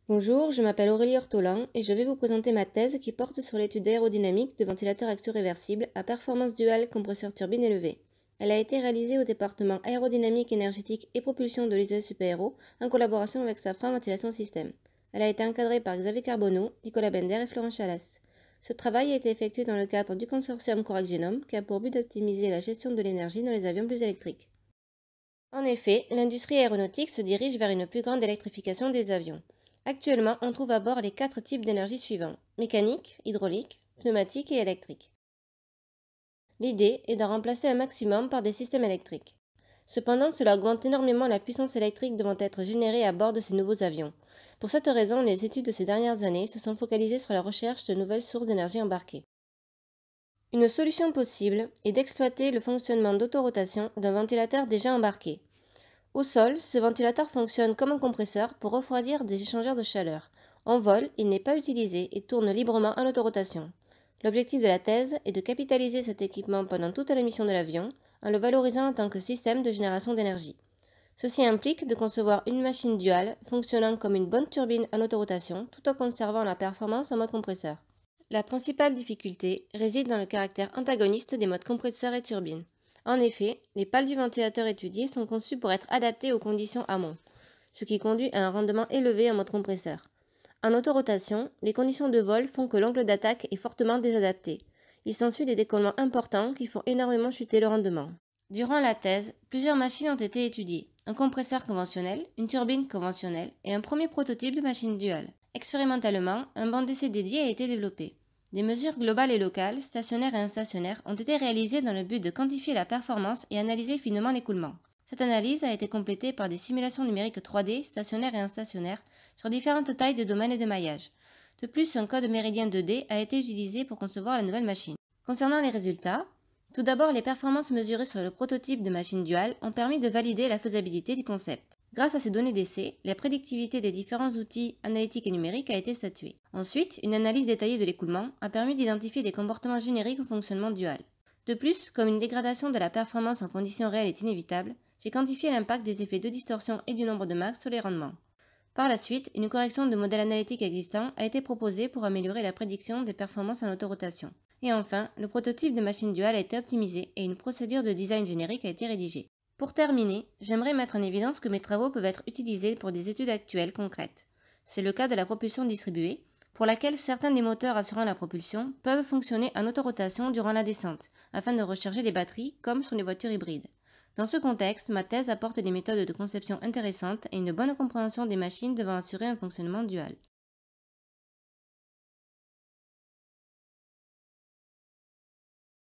Bonjour, je m'appelle Aurélie Ortolan et je vais vous présenter ma thèse qui porte sur l'étude aérodynamique de ventilateurs axiaux réversibles à performance duale compresseur turbine élevée. Elle a été réalisée au département aérodynamique, énergétique et propulsion de l'ISE Super-Aero en collaboration avec Safran Ventilation System. Elle a été encadrée par Xavier Carbonneau, Nicolas Bender et Florent Chalas. Ce travail a été effectué dans le cadre du consortium Corax Genome qui a pour but d'optimiser la gestion de l'énergie dans les avions plus électriques. En effet, l'industrie aéronautique se dirige vers une plus grande électrification des avions. Actuellement, on trouve à bord les 4 types d'énergie suivants: mécanique, hydraulique, pneumatique et électrique. L'idée est d'en remplacer un maximum par des systèmes électriques. Cependant, cela augmente énormément la puissance électrique devant être générée à bord de ces nouveaux avions. Pour cette raison, les études de ces dernières années se sont focalisées sur la recherche de nouvelles sources d'énergie embarquées. Une solution possible est d'exploiter le fonctionnement d'autorotation d'un ventilateur déjà embarqué. Au sol, ce ventilateur fonctionne comme un compresseur pour refroidir des échangeurs de chaleur. En vol, il n'est pas utilisé et tourne librement en autorotation. L'objectif de la thèse est de capitaliser cet équipement pendant toute la mission de l'avion, en le valorisant en tant que système de génération d'énergie. Ceci implique de concevoir une machine duale fonctionnant comme une bonne turbine en autorotation tout en conservant la performance en mode compresseur. La principale difficulté réside dans le caractère antagoniste des modes compresseur et turbine. En effet, les pales du ventilateur étudié sont conçues pour être adaptées aux conditions amont, ce qui conduit à un rendement élevé en mode compresseur. En autorotation, les conditions de vol font que l'angle d'attaque est fortement désadapté. Il s'ensuit des décollements importants qui font énormément chuter le rendement. Durant la thèse, plusieurs machines ont été étudiées: un compresseur conventionnel, une turbine conventionnelle et un premier prototype de machine duale. Expérimentalement, un banc d'essai dédié a été développé. Des mesures globales et locales, stationnaires et instationnaires, ont été réalisées dans le but de quantifier la performance et analyser finement l'écoulement. Cette analyse a été complétée par des simulations numériques 3D, stationnaires et instationnaires, sur différentes tailles de domaines et de maillage. De plus, un code méridien 2D a été utilisé pour concevoir la nouvelle machine. Concernant les résultats, tout d'abord, les performances mesurées sur le prototype de machine duale ont permis de valider la faisabilité du concept. Grâce à ces données d'essai, la prédictivité des différents outils analytiques et numériques a été statuée. Ensuite, une analyse détaillée de l'écoulement a permis d'identifier des comportements génériques au fonctionnement dual. De plus, comme une dégradation de la performance en conditions réelles est inévitable, j'ai quantifié l'impact des effets de distorsion et du nombre de Mach sur les rendements. Par la suite, une correction de modèles analytiques existants a été proposée pour améliorer la prédiction des performances en autorotation. Et enfin, le prototype de machine duale a été optimisé et une procédure de design générique a été rédigée. Pour terminer, j'aimerais mettre en évidence que mes travaux peuvent être utilisés pour des études actuelles concrètes. C'est le cas de la propulsion distribuée, pour laquelle certains des moteurs assurant la propulsion peuvent fonctionner en autorotation durant la descente, afin de recharger les batteries, comme sur les voitures hybrides. Dans ce contexte, ma thèse apporte des méthodes de conception intéressantes et une bonne compréhension des machines devant assurer un fonctionnement dual.